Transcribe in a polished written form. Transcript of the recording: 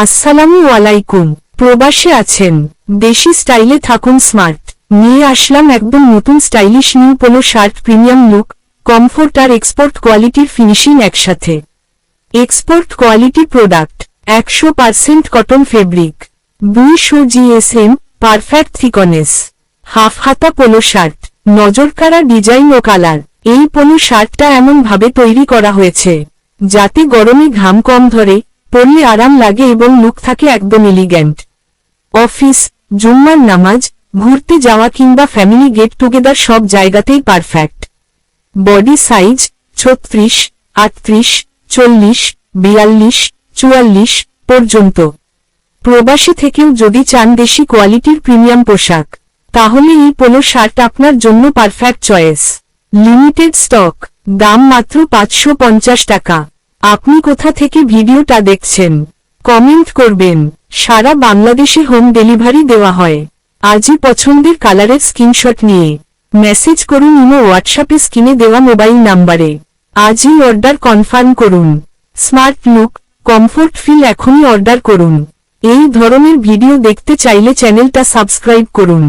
আসসালামু আলাইকুম। প্রবাসে আছেন, দেশি স্টাইলে থাকুন স্মার্ট। নিয়ে আসলাম একদম নতুন stylish new polo shirt, premium look, comfort আর এক্সপোর্ট কোয়ালিটির ফিনিশিং একসাথে। Export quality product, 100% cotton fabric, 200 GSM, perfect thickness. Half হাতা পোলো শার্ট, নজরকাড়া ডিজাইন ও কালার। এই পোলো শার্টটা এমন ভাবে তৈরি করা হয়েছে যাতে গরমে ঘাম কম ধরে, পরলে আরাম লাগে এবং লুক থাকে একদম এলিগ্যান্ট। অফিস, জুম্মার নামাজ, ঘুরতে যাওয়া কিংবা ফ্যামিলি গেট টুগেদার সব জায়গাতেই পারফেক্ট। বডি সাইজ 36, 38, 40, 42, 44 পর্যন্ত। প্রবাসী থেকেও যদি চান দেশি কোয়ালিটির প্রিমিয়াম পোশাক, তাহলে এই পোলো শার্ট আপনার জন্য পারফেক্ট চয়েস। লিমিটেড স্টক, দাম মাত্র 550 টাকা। আপনি কোথা থেকে ভিডিওটা দেখছেন কমেন্ট করবেন। সারা বাংলাদেশে হোম ডেলিভারি দেওয়া হয়। আজই পছন্দের কালারের স্ক্রিনশট নিয়ে মেসেজ করুন ইমো হোয়াটসঅ্যাপে স্ক্রিনে দেওয়া মোবাইল নাম্বারে। আজই অর্ডার কনফার্ম করুন। স্মার্ট লুক, কমফোর্ট ফিল এখনই অর্ডার করুন। এই ধরনের ভিডিও দেখতে চাইলে চ্যানেলটা সাবস্ক্রাইব করুন।